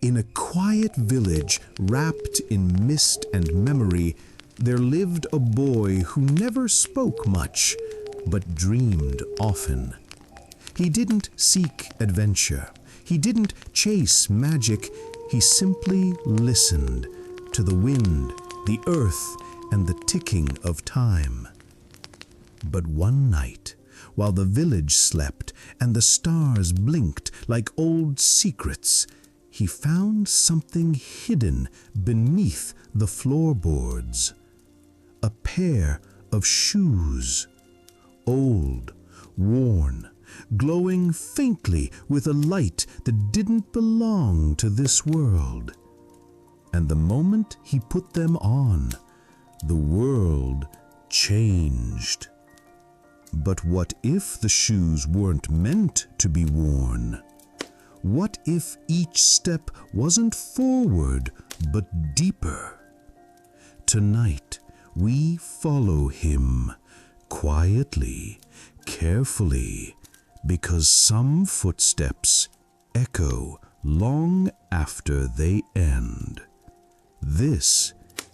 In a quiet village wrapped in mist and memory, there lived a boy who never spoke much, but dreamed often. He didn't seek adventure. He didn't chase magic. He simply listened to the wind, the earth, and the ticking of time. But one night, while the village slept and the stars blinked like old secrets, he found something hidden beneath the floorboards. A pair of shoes, old, worn, glowing faintly with a light that didn't belong to this world. And the moment he put them on, the world changed. But what if the shoes weren't meant to be worn? What if each step wasn't forward, but deeper? Tonight, we follow him, quietly, carefully, because some footsteps echo long after they end. This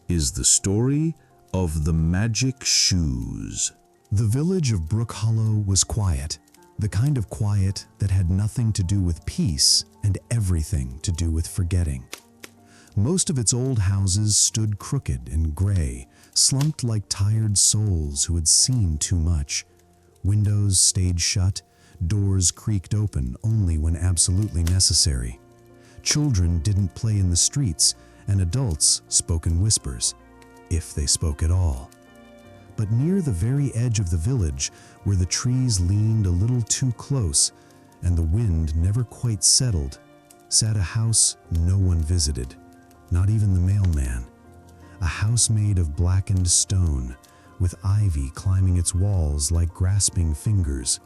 is the story of the magic shoes. The village of Brook Hollow was quiet, the kind of quiet that had nothing to do with peace and everything to do with forgetting. Most of its old houses stood crooked and gray, slumped like tired souls who had seen too much. Windows stayed shut, doors creaked open only when absolutely necessary. Children didn't play in the streets, and adults spoke in whispers, if they spoke at all. But near the very edge of the village, where the trees leaned a little too close and the wind never quite settled, sat a house no one visited, not even the mailman. A house made of blackened stone, with ivy climbing its walls like grasping fingers.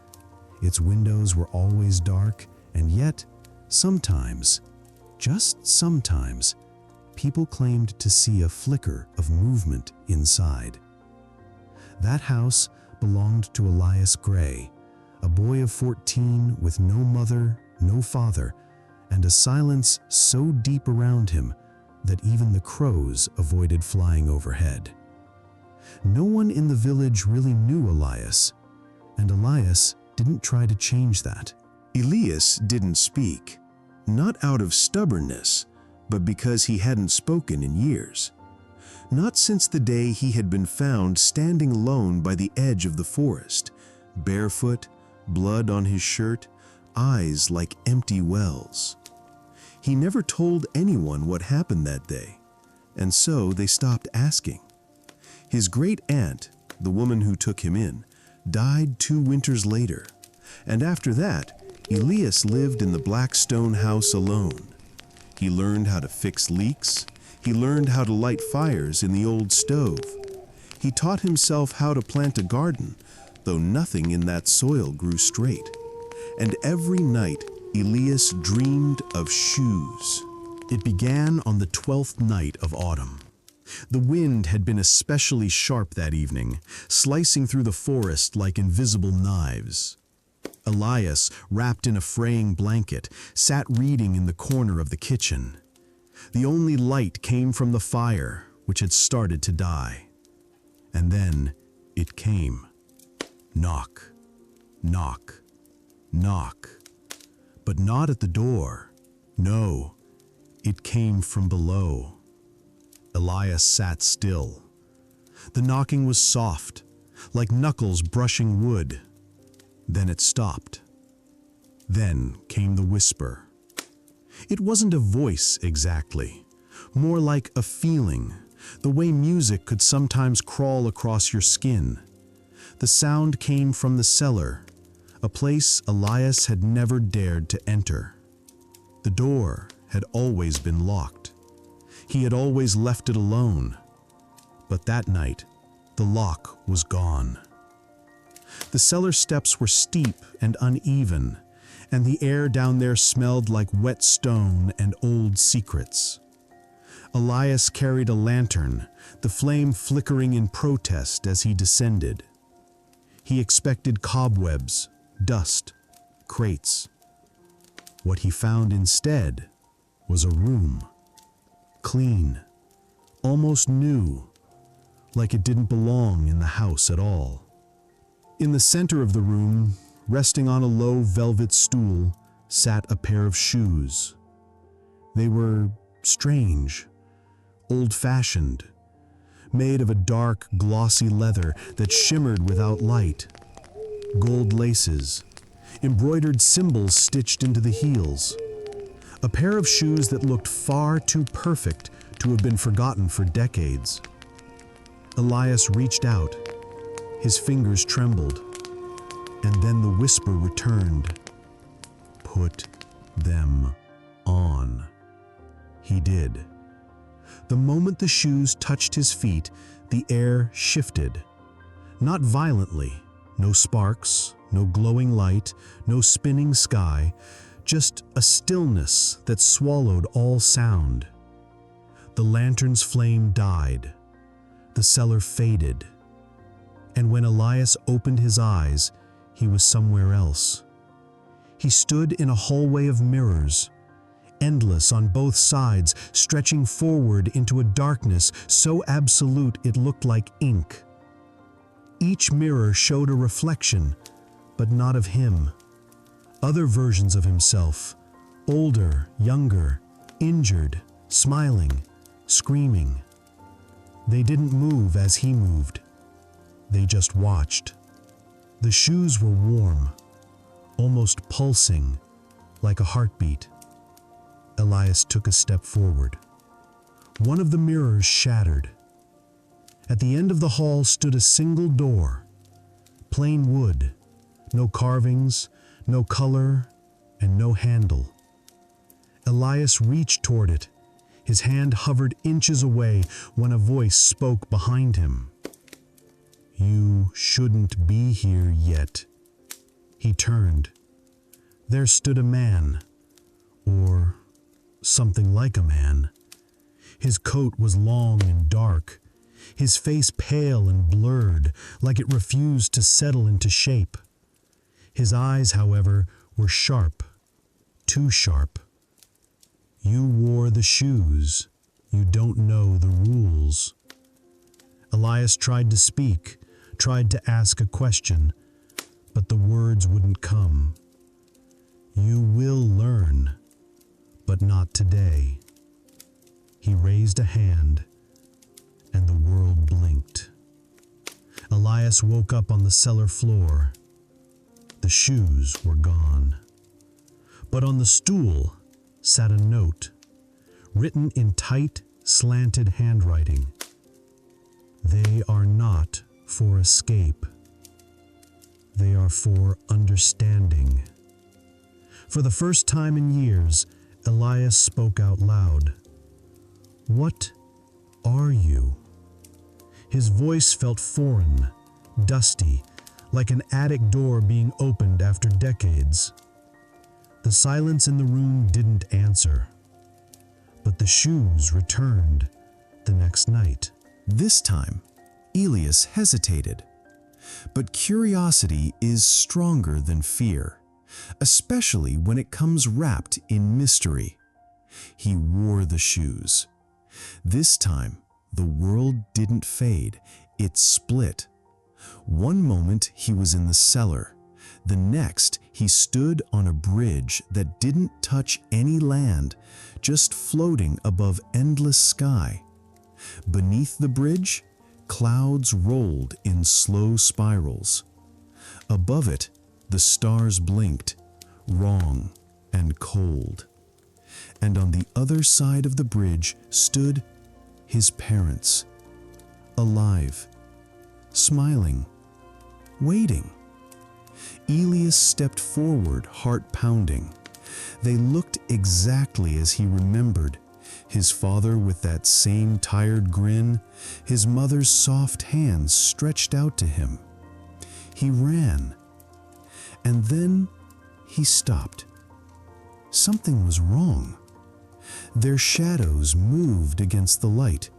Its windows were always dark, and yet, sometimes, just sometimes, people claimed to see a flicker of movement inside. That house belonged to Elias Gray, a boy of 14 with no mother, no father, and a silence so deep around him that even the crows avoided flying overhead. No one in the village really knew Elias, and Elias didn't try to change that. Elias didn't speak, not out of stubbornness, but because he hadn't spoken in years. Not since the day he had been found standing alone by the edge of the forest, barefoot, blood on his shirt, eyes like empty wells. He never told anyone what happened that day, and so they stopped asking. His great aunt, the woman who took him in, died 2 winters later, and after that, Elias lived in the black stone house alone. He learned how to fix leaks. He learned how to light fires in the old stove. He taught himself how to plant a garden, though nothing in that soil grew straight. And every night, Elias dreamed of shoes. It began on the 12th night of autumn. The wind had been especially sharp that evening, slicing through the forest like invisible knives. Elias, wrapped in a fraying blanket, sat reading in the corner of the kitchen. The only light came from the fire, which had started to die. And then it came. Knock, knock, knock. But not at the door. No, it came from below. Elias sat still. The knocking was soft, like knuckles brushing wood. Then it stopped. Then came the whisper. It wasn't a voice exactly, more like a feeling, the way music could sometimes crawl across your skin. The sound came from the cellar, a place Elias had never dared to enter. The door had always been locked. He had always left it alone. But that night, the lock was gone. The cellar steps were steep and uneven, and the air down there smelled like wet stone and old secrets. Elias carried a lantern, the flame flickering in protest as he descended. He expected cobwebs, dust, crates. What he found instead was a room. Clean, almost new, like it didn't belong in the house at all. In the center of the room, resting on a low velvet stool, sat a pair of shoes. They were strange, old-fashioned, made of a dark, glossy leather that shimmered without light. Gold laces, embroidered symbols stitched into the heels. A pair of shoes that looked far too perfect to have been forgotten for decades. Elias reached out. His fingers trembled, and then the whisper returned. "Put them on." He did. The moment the shoes touched his feet, the air shifted. Not violently, no sparks, no glowing light, no spinning sky, just a stillness that swallowed all sound. The lantern's flame died. The cellar faded. And when Elias opened his eyes, he was somewhere else. He stood in a hallway of mirrors, endless on both sides, stretching forward into a darkness so absolute it looked like ink. Each mirror showed a reflection, but not of him. Other versions of himself, older, younger, injured, smiling, screaming. They didn't move as he moved. They just watched. The shoes were warm, almost pulsing, like a heartbeat. Elias took a step forward. One of the mirrors shattered. At the end of the hall stood a single door, plain wood, no carvings, no color, and no handle. Elias reached toward it. His hand hovered inches away when a voice spoke behind him. "You shouldn't be here yet." He turned. There stood a man, or something like a man. His coat was long and dark, his face pale and blurred, like it refused to settle into shape. His eyes, however, were sharp, too sharp. "You wore the shoes. You don't know the rules." Elias tried to speak, tried to ask a question, but the words wouldn't come. "You will learn, but not today." He raised a hand, and the world blinked. Elias woke up on the cellar floor. The shoes were gone. But on the stool sat a note, written in tight, slanted handwriting. "They are not for escape. They are for understanding." For the first time in years, Elias spoke out loud. "What are you?" His voice felt foreign, dusty, like an attic door being opened after decades. The silence in the room didn't answer, but the shoes returned the next night. This time, Elias hesitated. But curiosity is stronger than fear, especially when it comes wrapped in mystery. He wore the shoes. This time, the world didn't fade, it split. One moment he was in the cellar. The next, he stood on a bridge that didn't touch any land, just floating above endless sky. Beneath the bridge, clouds rolled in slow spirals. Above it, the stars blinked, wrong and cold. And on the other side of the bridge stood his parents, alive, smiling, waiting. Elias stepped forward, heart pounding. They looked exactly as he remembered. His father with that same tired grin, his mother's soft hands stretched out to him. He ran, and then he stopped. Something was wrong. Their shadows moved against the light.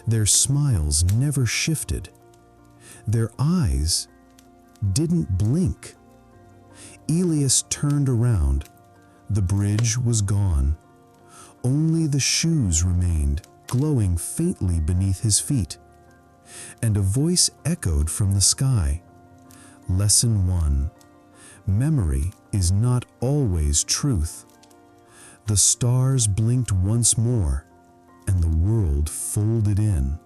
Their smiles never shifted. Their eyes didn't blink. Elias turned around. The bridge was gone. Only the shoes remained, glowing faintly beneath his feet. And a voice echoed from the sky. Lesson 1. Memory is not always truth. The stars blinked once more, and the world folded in.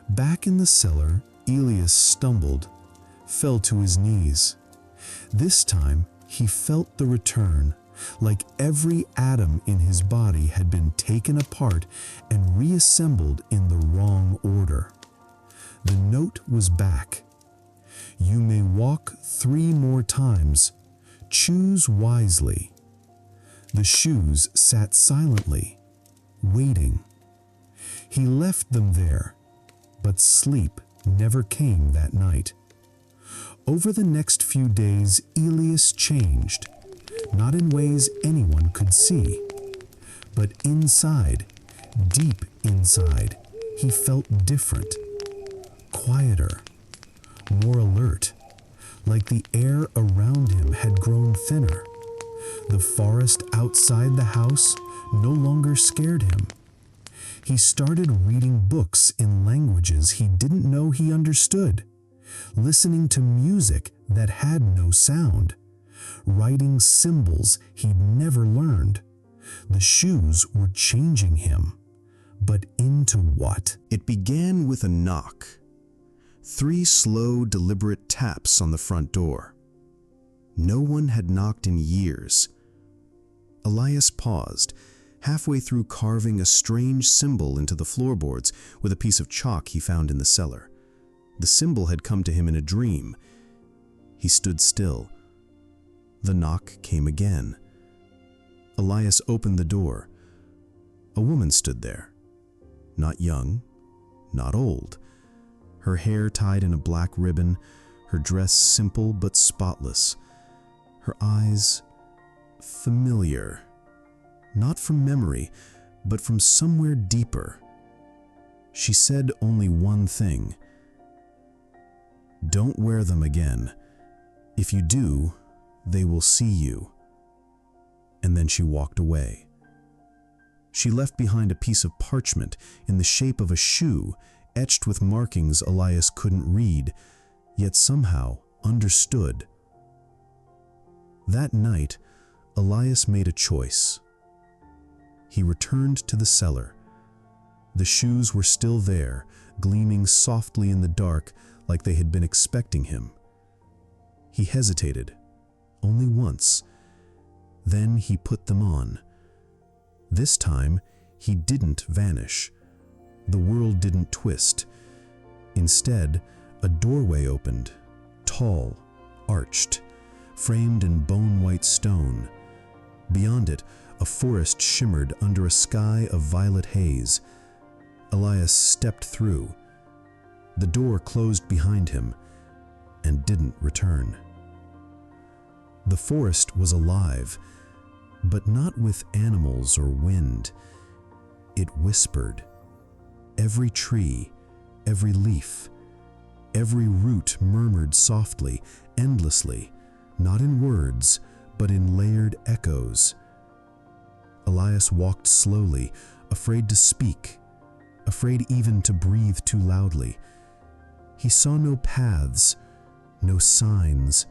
Back in the cellar, Elias stumbled, fell to his knees. This time, he felt the return, like every atom in his body had been taken apart and reassembled in the wrong order. The note was back. You may walk 3 more times. Choose wisely. The shoes sat silently, waiting. He left them there, but sleep never came that night. Over the next few days, Elias changed, not in ways anyone could see, but inside, deep inside, he felt different, quieter, more alert, like the air around him had grown thinner. The forest outside the house no longer scared him. He started reading books in languages he didn't know he understood, listening to music that had no sound, writing symbols he'd never learned. The shoes were changing him, but into what? It began with a knock. 3 slow, deliberate taps on the front door. No one had knocked in years. Elias paused, halfway through carving a strange symbol into the floorboards with a piece of chalk he found in the cellar. The symbol had come to him in a dream. He stood still. The knock came again. Elias opened the door. A woman stood there. Not young, not old. Her hair tied in a black ribbon, her dress simple but spotless. Her eyes familiar. Not from memory, but from somewhere deeper. She said only one thing. Don't wear them again. If you do, they will see you. And then she walked away. She left behind a piece of parchment in the shape of a shoe, etched with markings Elias couldn't read, yet somehow understood. That night, Elias made a choice. He returned to the cellar. The shoes were still there, gleaming softly in the dark like they had been expecting him. He hesitated, only once. Then he put them on. This time, he didn't vanish. The world didn't twist. Instead, a doorway opened, tall, arched, framed in bone-white stone. Beyond it, a forest shimmered under a sky of violet haze. Elias stepped through. The door closed behind him and didn't return. The forest was alive, but not with animals or wind. It whispered. Every tree, every leaf, every root murmured softly, endlessly, not in words, but in layered echoes. Elias walked slowly, afraid to speak, afraid even to breathe too loudly. He saw no paths, no signs,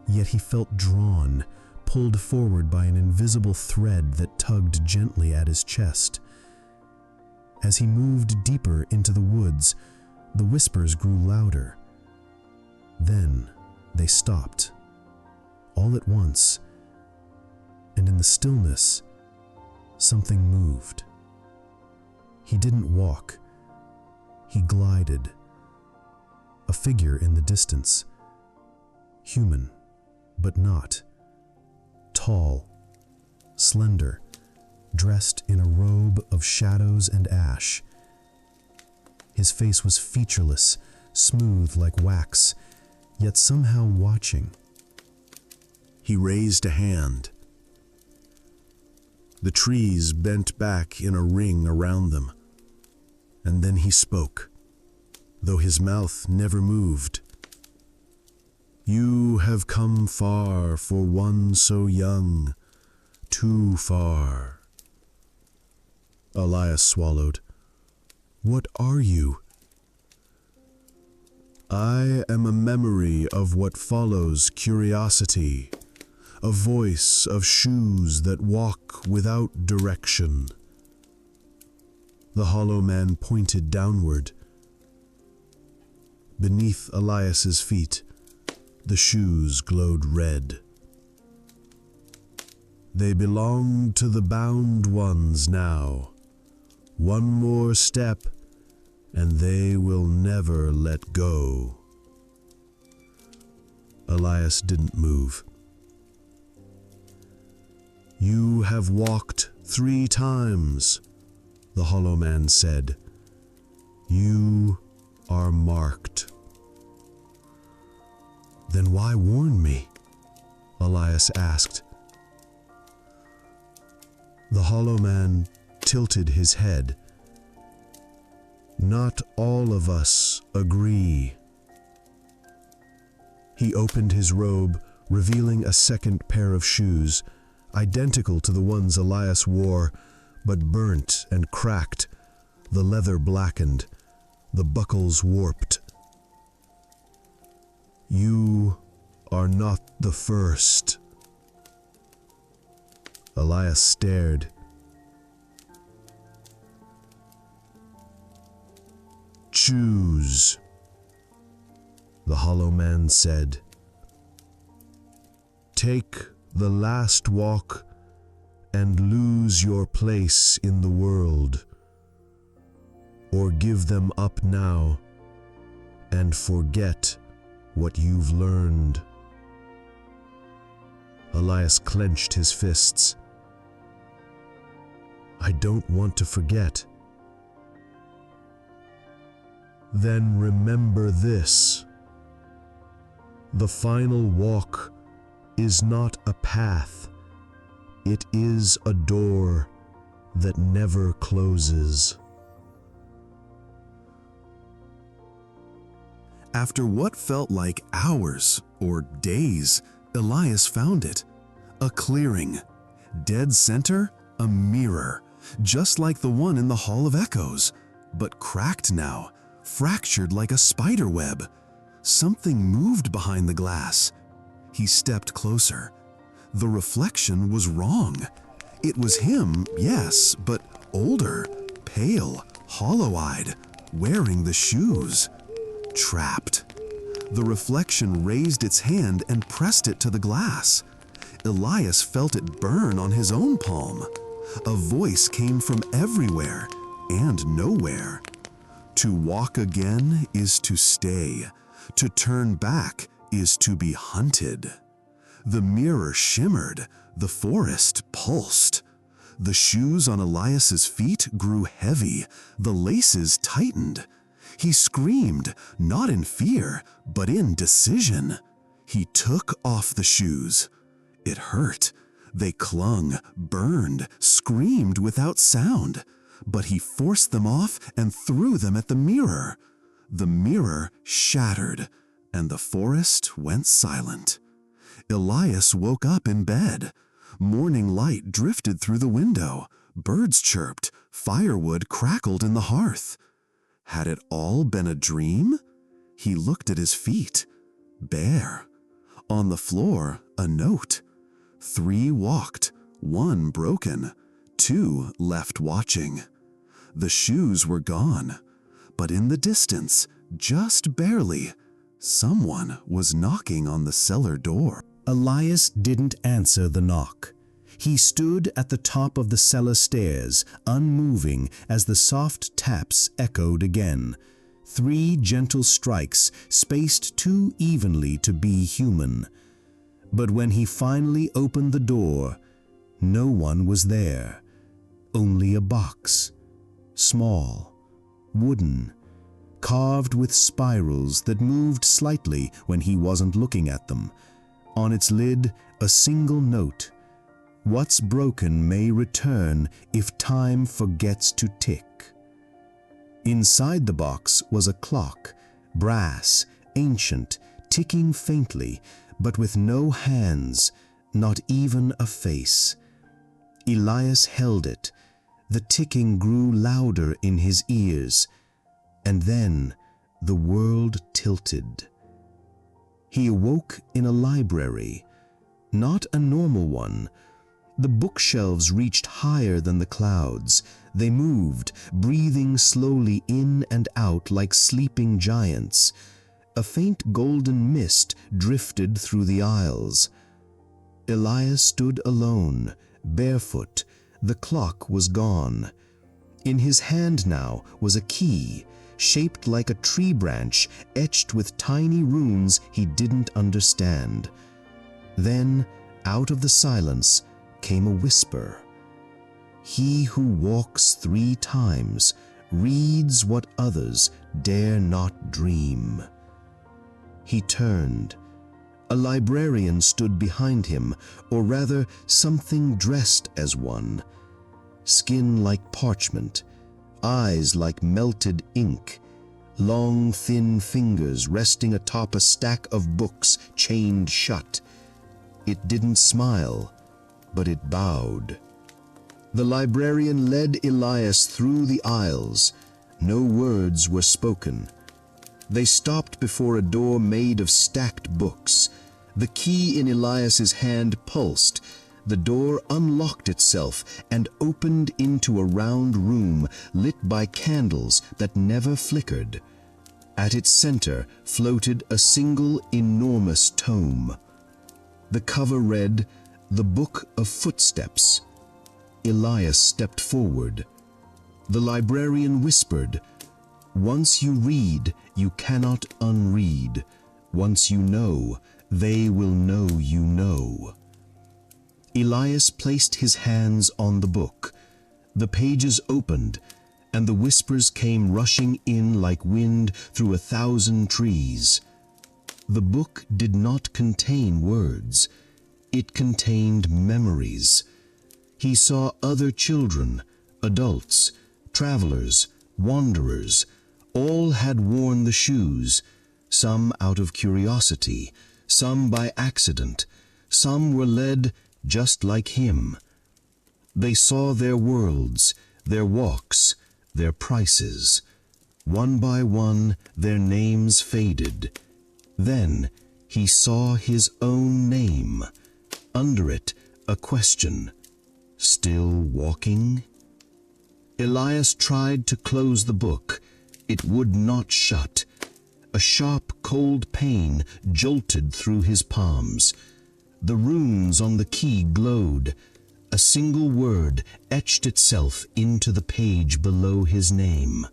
yet he felt drawn, pulled forward by an invisible thread that tugged gently at his chest. As he moved deeper into the woods, the whispers grew louder. Then they stopped, all at once, and in the stillness, something moved. He didn't walk. He glided. A figure in the distance. Human, but not. Tall, slender, dressed in a robe of shadows and ash. His face was featureless, smooth like wax, yet somehow watching. He raised a hand. The trees bent back in a ring around them, and then he spoke, though his mouth never moved. You have come far for one so young, too far. Elias swallowed. "What are you?" "I am a memory of what follows curiosity, a voice of shoes that walk without direction." The hollow man pointed downward. Beneath Elias's feet, the shoes glowed red. "They belong to the bound ones now. One more step, and they will never let go." Elias didn't move. "You have walked 3 times," the hollow man said. "You are marked." "Then why warn me?" Elias asked. The hollow man tilted his head. "Not all of us agree." He opened his robe, revealing a second pair of shoes, identical to the ones Elias wore, but burnt and cracked, the leather blackened, the buckles warped. "You are not the first." Elias stared. "Choose," the hollow man said. "Take the last walk and lose your place in the world, or give them up now and forget what you've learned." Elias clenched his fists. "I don't want to forget." "Then remember this. The final walk is not a path. It is a door that never closes." After what felt like hours or days, Elias found it. A clearing. Dead center, a mirror, just like the one in the Hall of Echoes, but cracked now, fractured like a spider web. Something moved behind the glass. He stepped closer. The reflection was wrong. It was him, yes, but older, pale, hollow-eyed, wearing the shoes. Trapped. The reflection raised its hand and pressed it to the glass. Elias felt it burn on his own palm. A voice came from everywhere and nowhere. To walk again is to stay. To turn back is to be hunted. The mirror shimmered. The forest pulsed. The shoes on Elias's feet grew heavy. The laces tightened. He screamed, not in fear, but in decision. He took off the shoes. It hurt. They clung, burned, screamed without sound. But he forced them off and threw them at the mirror. The mirror shattered, and the forest went silent. Elias woke up in bed. Morning light drifted through the window. Birds chirped. Firewood crackled in the hearth. Had it all been a dream? He looked at his feet. Bare. On the floor, a note. 3 walked, 1 broken, 2 left watching. The shoes were gone, but in the distance, just barely, someone was knocking on the cellar door. Elias didn't answer the knock. He stood at the top of the cellar stairs, unmoving as the soft taps echoed again. 3 gentle strikes, spaced too evenly to be human. But when he finally opened the door, no one was there. Only a box. Small, wooden, carved with spirals that moved slightly when he wasn't looking at them. On its lid, a single note. What's broken may return if time forgets to tick. Inside the box was a clock, brass, ancient, ticking faintly, but with no hands, not even a face. Elias held it. The ticking grew louder in his ears, and then the world tilted. He awoke in a library, not a normal one. The bookshelves reached higher than the clouds. They moved, breathing slowly in and out like sleeping giants. A faint golden mist drifted through the aisles. Elias stood alone, barefoot. The clock was gone. In his hand now was a key, shaped like a tree branch, etched with tiny runes he didn't understand. Then, out of the silence, came a whisper. He who walks 3 times reads what others dare not dream. He turned. A librarian stood behind him, or rather something dressed as one. Skin like parchment, eyes like melted ink, long thin fingers resting atop a stack of books chained shut. It didn't smile, but it bowed. The librarian led Elias through the aisles. No words were spoken. They stopped before a door made of stacked books. The key in Elias's hand pulsed. The door unlocked itself and opened into a round room lit by candles that never flickered. At its center floated a single enormous tome. The cover read, "The Book of Footsteps." Elias stepped forward. The librarian whispered, "Once you read, you cannot unread. Once you know, they will know you know." Elias placed his hands on the book. The pages opened, and the whispers came rushing in like wind through 1,000 trees. The book did not contain words. It contained memories. He saw other children, adults, travelers, wanderers. All had worn the shoes, some out of curiosity, some by accident. Some were led just like him. They saw their worlds, their walks, their prices. One by one, their names faded. Then he saw his own name. Under it, a question. Still walking? Elias tried to close the book. It would not shut. A sharp, cold pain jolted through his palms. The runes on the key glowed. A single word etched itself into the page below his name.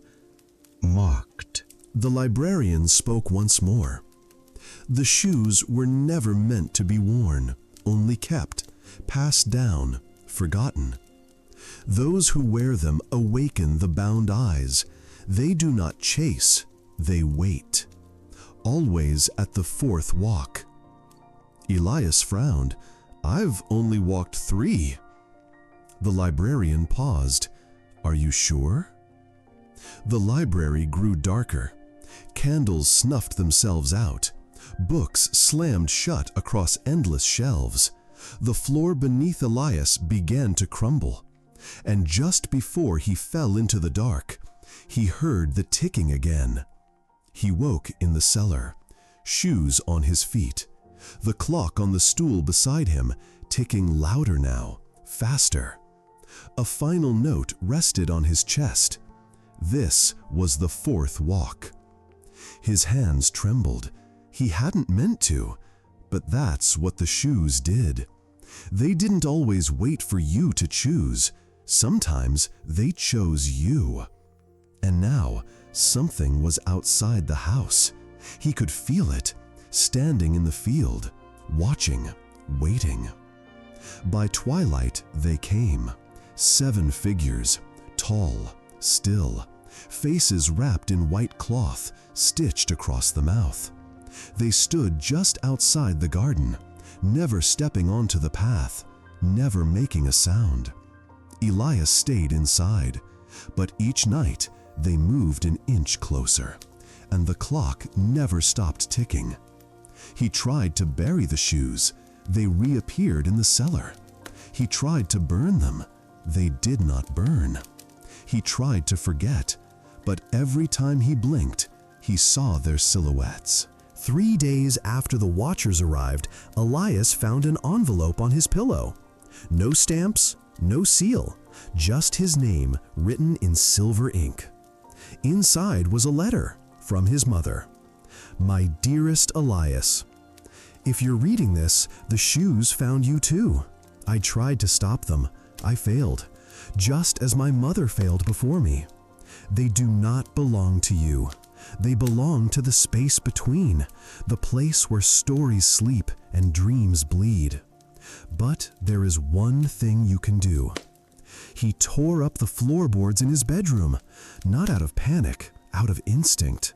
Marked. The librarian spoke once more. The shoes were never meant to be worn, only kept, passed down, forgotten. Those who wear them awaken the bound eyes. They do not chase, they wait. Always at the 4th walk. Elias frowned. "I've only walked 3. The librarian paused. "Are you sure?" The library grew darker. Candles snuffed themselves out. Books slammed shut across endless shelves. The floor beneath Elias began to crumble. And just before he fell into the dark, he heard the ticking again. He woke in the cellar, shoes on his feet. The clock on the stool beside him, ticking louder now, faster. A final note rested on his chest. This was the 4th walk. His hands trembled. He hadn't meant to, but that's what the shoes did. They didn't always wait for you to choose. Sometimes they chose you. And now, something was outside the house. He could feel it, standing in the field, watching, waiting. By twilight they came. 7 figures, tall, still, faces wrapped in white cloth, stitched across the mouth. They stood just outside the garden, never stepping onto the path, never making a sound. Elias stayed inside, but each night they moved an inch closer, and the clock never stopped ticking. He tried to bury the shoes. They reappeared in the cellar. He tried to burn them. They did not burn. He tried to forget, but every time he blinked, he saw their silhouettes. 3 days after the watchers arrived, Elias found an envelope on his pillow. No stamps, no seal, just his name written in silver ink. Inside was a letter from his mother. My dearest Elias, if you're reading this, the shoes found you too. I tried to stop them. I failed, just as my mother failed before me. They do not belong to you. They belong to the space between, the place where stories sleep and dreams bleed. But there is one thing you can do. He tore up the floorboards in his bedroom, not out of panic, out of instinct.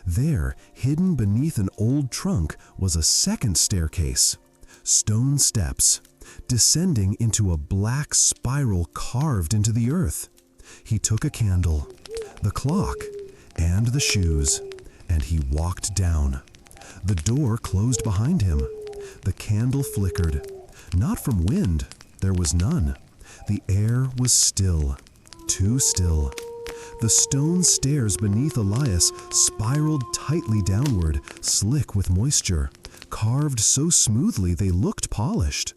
There, hidden beneath an old trunk, was a second staircase. Stone steps, descending into a black spiral carved into the earth. He took a candle, the clock, and the shoes, and he walked down. The door closed behind him. The candle flickered. Not from wind, there was none. The air was still, too still. The stone stairs beneath Elias spiraled tightly downward, slick with moisture, carved so smoothly they looked polished.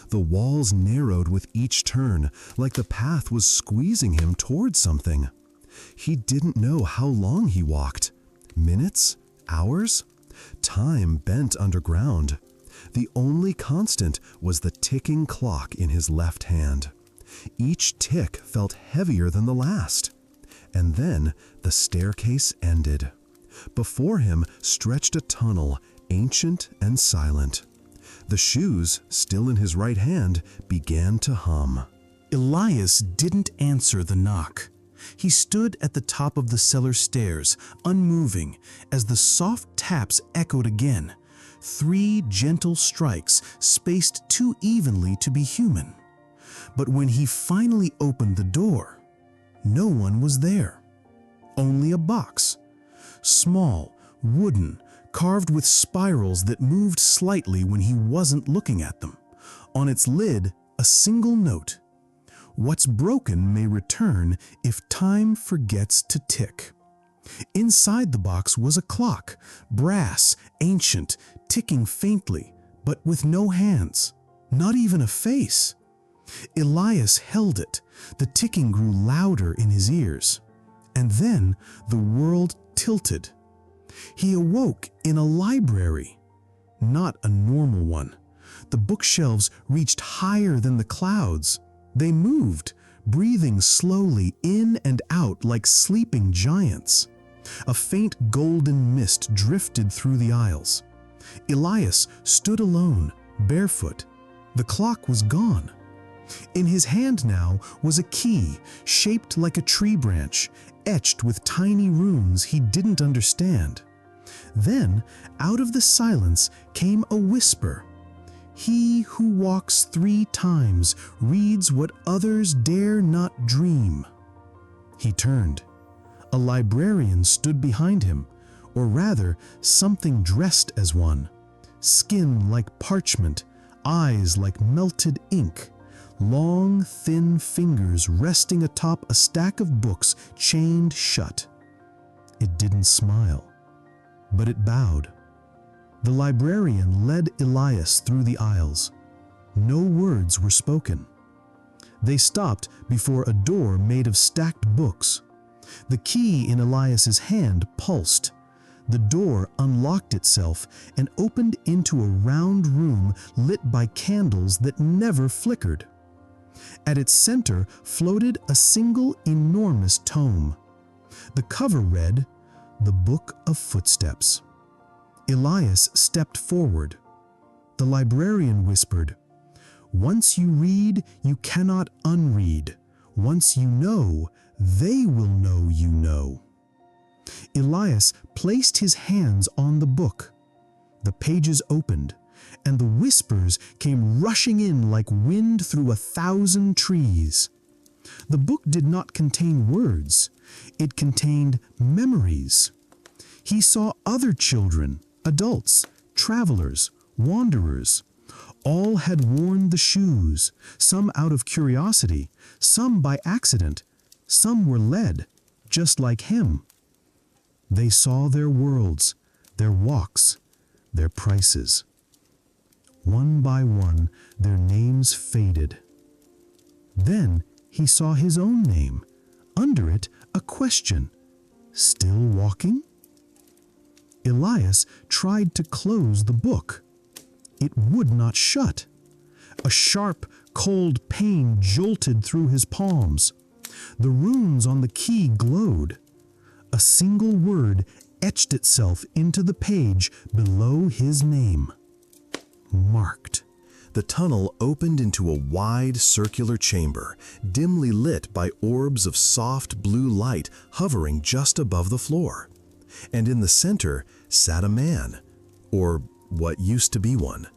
The walls narrowed with each turn, like the path was squeezing him toward something. He didn't know how long he walked. Minutes? Hours? Time bent underground. The only constant was the ticking clock in his left hand. Each tick felt heavier than the last. And then the staircase ended. Before him stretched a tunnel, ancient and silent. The shoes, still in his right hand, began to hum. Elias didn't answer the knock. He stood at the top of the cellar stairs, unmoving, as the soft taps echoed again. 3 gentle strikes, spaced too evenly to be human. But when he finally opened the door, no one was there. Only a box. Small, wooden, carved with spirals that moved slightly when he wasn't looking at them. On its lid, a single note. What's broken may return if time forgets to tick. Inside the box was a clock, brass, ancient, ticking faintly, but with no hands, not even a face. Elias held it. The ticking grew louder in his ears. And then the world tilted. He awoke in a library, not a normal one. The bookshelves reached higher than the clouds. They moved, breathing slowly in and out like sleeping giants. A faint golden mist drifted through the aisles. Elias stood alone, barefoot. The clock was gone. In his hand now was a key, shaped like a tree branch, etched with tiny runes he didn't understand. Then, out of the silence came a whisper. He who walks 3 times reads what others dare not dream. He turned. A librarian stood behind him, or rather, something dressed as one. Skin like parchment, eyes like melted ink. Long, thin fingers resting atop a stack of books chained shut. It didn't smile, but it bowed. The librarian led Elias through the aisles. No words were spoken. They stopped before a door made of stacked books. The key in Elias's hand pulsed. The door unlocked itself and opened into a round room lit by candles that never flickered. At its center floated a single enormous tome. The cover read, "The Book of Footsteps." Elias stepped forward. The librarian whispered, "Once you read, you cannot unread. Once you know, they will know you know." Elias placed his hands on the book. The pages opened, and the whispers came rushing in like wind through 1,000 trees. The book did not contain words. It contained memories. He saw other children, adults, travelers, wanderers, All had worn the shoes, some out of curiosity, some by accident, some were led, just like him. They saw their worlds, their walks, their prices. One by one, their names faded. Then he saw his own name, under it a question. Still walking? Elias tried to close the book. It would not shut. A sharp, cold pain jolted through his palms. The runes on the key glowed. A single word etched itself into the page below his name. Marked. The tunnel opened into a wide circular chamber, dimly lit by orbs of soft blue light hovering just above the floor. And in the center sat a man, or what used to be one.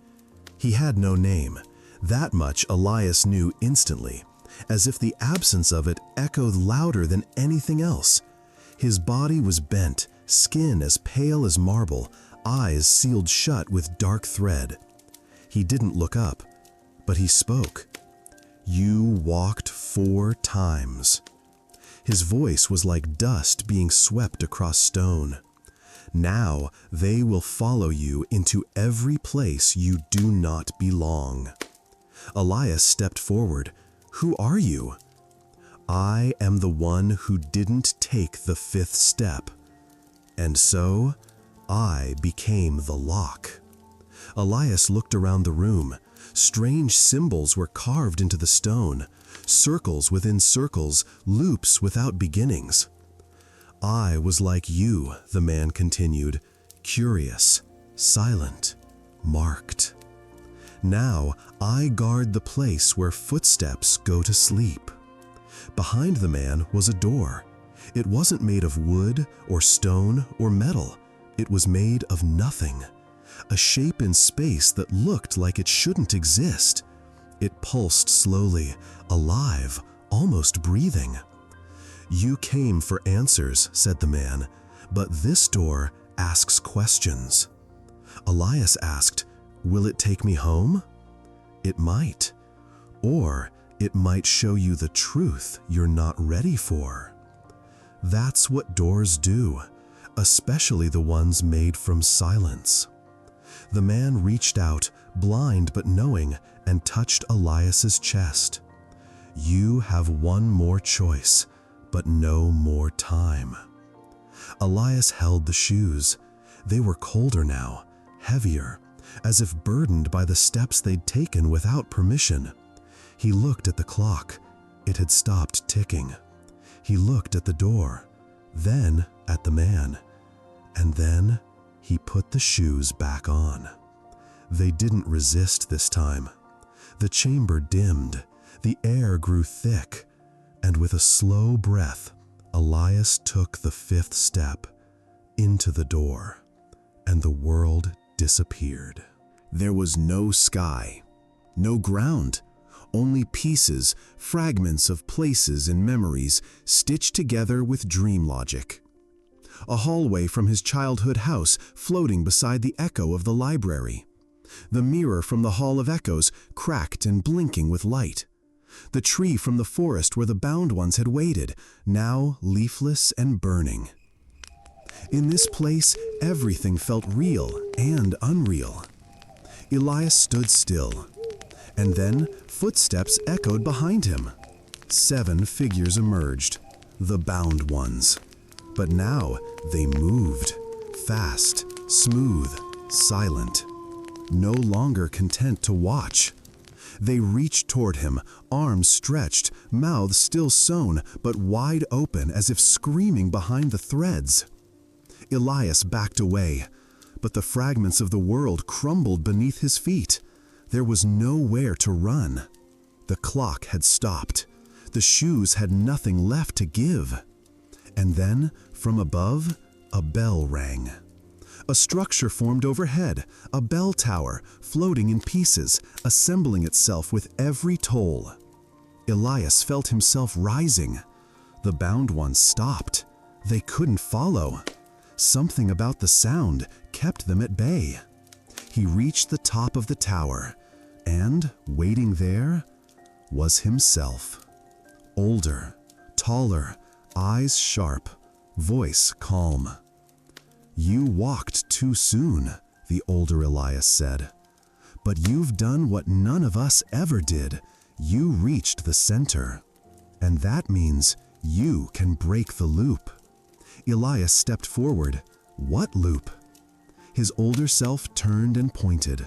He had no name. That much Elias knew instantly, as if the absence of it echoed louder than anything else. His body was bent, skin as pale as marble, eyes sealed shut with dark thread. He didn't look up, but he spoke. "You walked 4 times." His voice was like dust being swept across stone. "Now they will follow you into every place you do not belong." Elias stepped forward. "Who are you?" "I am the one who didn't take the 5th step. And so I became the lock." Elias looked around the room. Strange symbols were carved into the stone, circles within circles, loops without beginnings. "I was like you," the man continued, "curious, silent, marked. Now I guard the place where footsteps go to sleep." Behind the man was a door. It wasn't made of wood or stone or metal. It was made of nothing. A shape in space that looked like it shouldn't exist. It pulsed slowly, alive, almost breathing. "You came for answers," said the man, "but this door asks questions." Elias asked, "Will it take me home?" "It might. Or it might show you the truth you're not ready for." That's what doors do, especially the ones made from silence. The man reached out, blind but knowing, and touched Elias's chest. "You have one more choice, but no more time." Elias held the shoes. They were colder now, heavier, as if burdened by the steps they'd taken without permission. He looked at the clock. It had stopped ticking. He looked at the door, then at the man, and then he put the shoes back on. They didn't resist this time. The chamber dimmed, the air grew thick, and with a slow breath, Elias took the 5th step into the door, and the world disappeared. There was no sky, no ground, only pieces, fragments of places and memories stitched together with dream logic. A hallway from his childhood house floating beside the echo of the library. The mirror from the Hall of Echoes cracked and blinking with light. The tree from the forest where the bound ones had waited, now leafless and burning. In this place, everything felt real and unreal. Elias stood still, and then footsteps echoed behind him. 7 figures emerged, the bound ones. But now they moved, fast, smooth, silent, no longer content to watch. They reached toward him, arms stretched, mouths still sewn, but wide open as if screaming behind the threads. Elias backed away, but the fragments of the world crumbled beneath his feet. There was nowhere to run. The clock had stopped. The shoes had nothing left to give. And then, from above, a bell rang. A structure formed overhead, a bell tower, floating in pieces, assembling itself with every toll. Elias felt himself rising. The bound ones stopped. They couldn't follow. Something about the sound kept them at bay. He reached the top of the tower. And waiting there was himself. Older, taller, eyes sharp, voice calm. "You walked too soon," the older Elias said. "But you've done what none of us ever did. You reached the center. And that means you can break the loop." Elias stepped forward. "What loop?" His older self turned and pointed.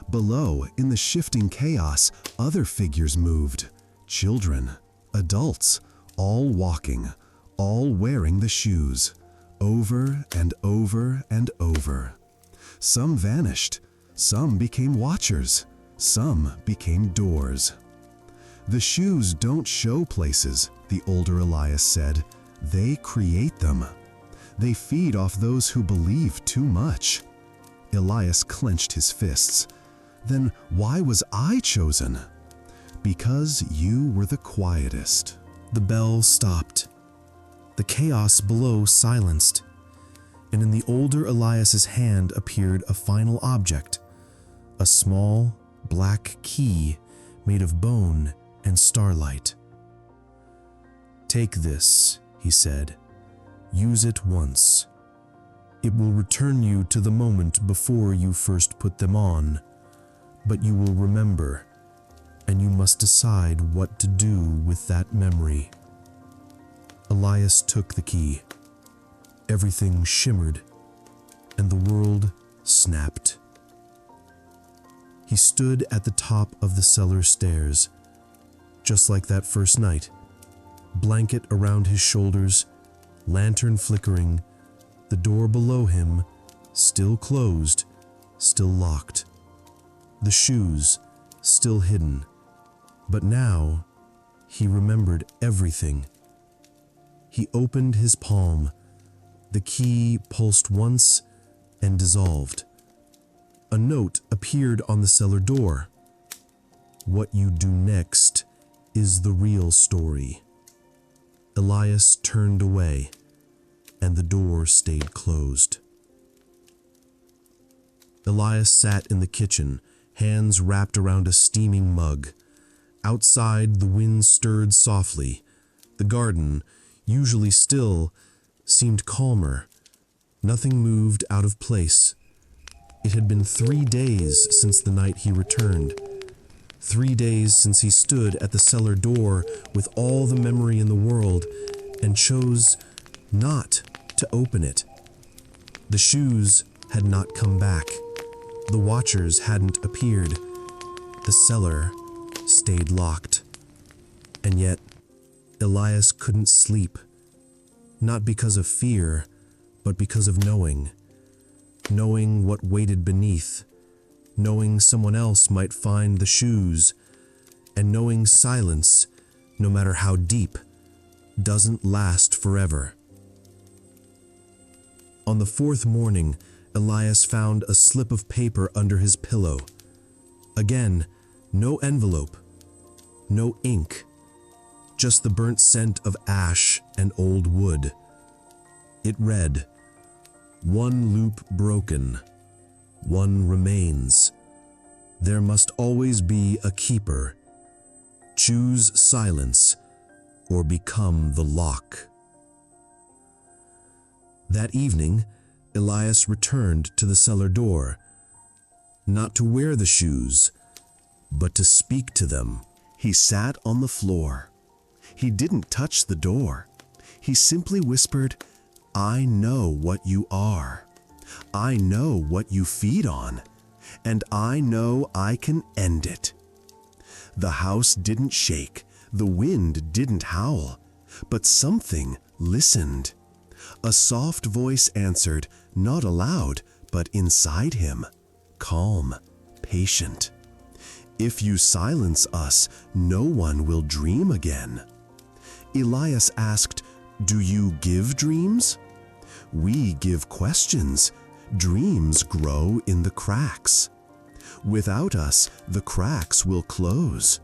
Below, in the shifting chaos, other figures moved. Children, adults, all walking, all wearing the shoes, over and over and over. Some vanished, some became watchers, some became doors. "The shoes don't show places," the older Elias said. "They create them. They feed off those who believe too much." Elias clenched his fists. "Then why was I chosen?" "Because you were the quietest." The bell stopped. The chaos below silenced, and in the older Elias's hand appeared a final object, a small black key made of bone and starlight. "Take this," he said. "Use it once. It will return you to the moment before you first put them on, but you will remember, and you must decide what to do with that memory." Elias took the key. Everything shimmered, and the world snapped. He stood at the top of the cellar stairs, just like that first night, blanket around his shoulders, lantern flickering, the door below him still closed, still locked. The shoes still hidden, but now he remembered everything. He opened his palm. The key pulsed once and dissolved. A note appeared on the cellar door. "What you do next is the real story." Elias turned away, and the door stayed closed. Elias sat in the kitchen, hands wrapped around a steaming mug. Outside, the wind stirred softly. The garden, usually still, seemed calmer. Nothing moved out of place. It had been 3 days since the night he returned. 3 days since he stood at the cellar door with all the memory in the world and chose not to open it. The shoes had not come back. The watchers hadn't appeared. The cellar stayed locked. And yet, Elias couldn't sleep. Not because of fear, but because of knowing. Knowing what waited beneath. Knowing someone else might find the shoes. And knowing silence, no matter how deep, doesn't last forever. On the 4th morning, Elias found a slip of paper under his pillow. Again, no envelope, no ink, just the burnt scent of ash and old wood. It read, "One loop broken, one remains. There must always be a keeper. Choose silence or become the lock." That evening, Elias returned to the cellar door, not to wear the shoes, but to speak to them. He sat on the floor. He didn't touch the door. He simply whispered, "I know what you are. I know what you feed on, and I know I can end it." The house didn't shake, the wind didn't howl, but something listened. A soft voice answered, not aloud, but inside him, calm, patient. "If you silence us, no one will dream again." Elias asked, "Do you give dreams?" "We give questions. Dreams grow in the cracks. Without us, the cracks will close.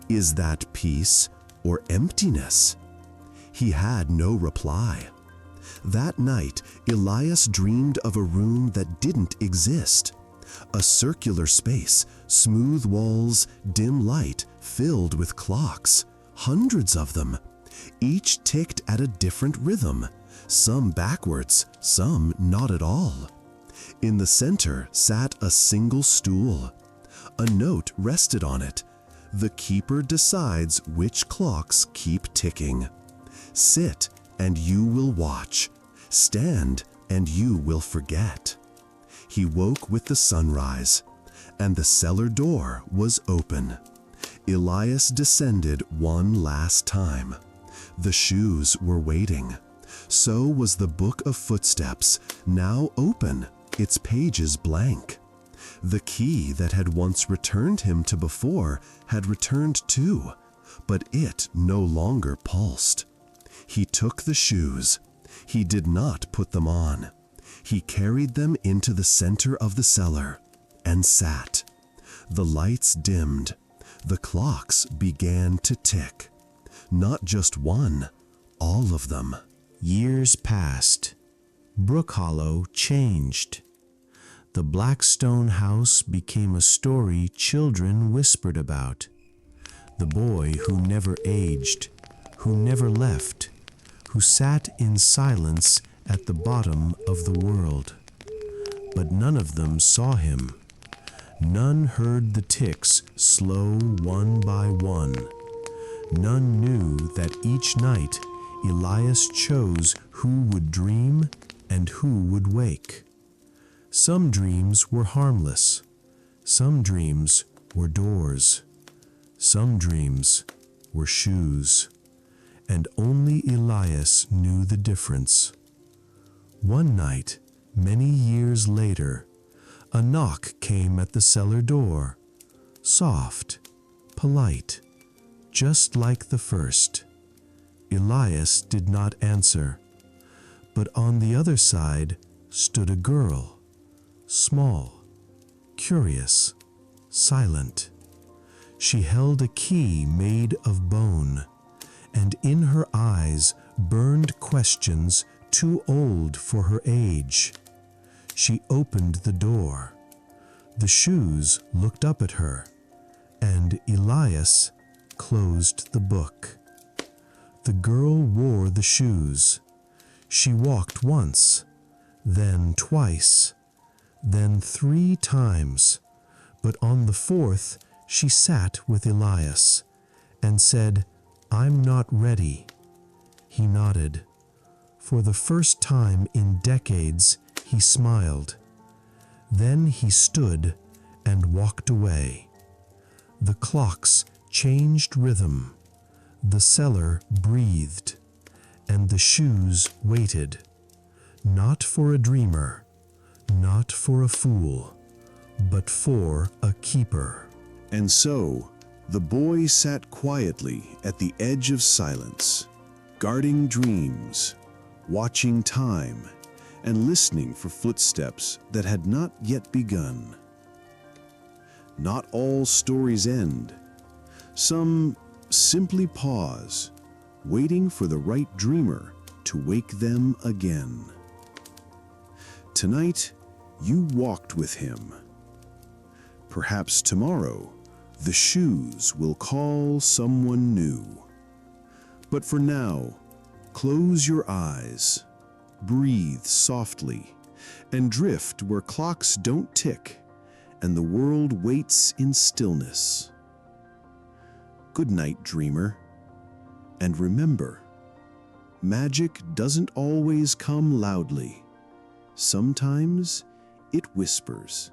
Is that peace or emptiness?" He had no reply. That night, Elias dreamed of a room that didn't exist. A circular space, smooth walls, dim light, filled with clocks, hundreds of them. Each ticked at a different rhythm, some backwards, some not at all. In the center sat a single stool. A note rested on it. The keeper decides which clocks keep ticking. Sit and you will watch. Stand and you will forget. He woke with the sunrise, and the cellar door was open. Elias descended one last time. The shoes were waiting. So was the book of footsteps, now open, its pages blank. The key that had once returned him to before had returned too, but it no longer pulsed. He took the shoes. He did not put them on. He carried them into the center of the cellar and sat. The lights dimmed. The clocks began to tick. Not just one, all of them. Years passed. Brook Hollow changed. The black stone house became a story children whispered about. The boy who never aged, who never left, who sat in silence at the bottom of the world. But none of them saw him. None heard the ticks slow one by one. None knew that each night Elias chose who would dream and who would wake. Some dreams were harmless. Some dreams were doors. Some dreams were shoes. And only Elias knew the difference. One night, many years later, a knock came at the cellar door. Soft, polite, just like the first. Elias did not answer, but on the other side stood a girl, small, curious, silent. She held a key made of bone, and in her eyes burned questions too old for her age. She opened the door. The shoes looked up at her, and Elias closed the book. The girl wore the shoes. She walked once, then twice, then 3 times, but on the 4th she sat with Elias and said, "I'm not ready." He nodded. For the first time in decades, he smiled. Then he stood and walked away. The clocks changed rhythm. The cellar breathed, and the shoes waited. Not for a dreamer, not for a fool, but for a keeper. And so, the boy sat quietly at the edge of silence, guarding dreams, watching time, and listening for footsteps that had not yet begun. Not all stories end. Some simply pause, waiting for the right dreamer to wake them again. Tonight, you walked with him. Perhaps tomorrow, the shoes will call someone new. But for now, close your eyes, breathe softly, and drift where clocks don't tick and the world waits in stillness. Good night, dreamer. And remember, magic doesn't always come loudly. Sometimes it whispers.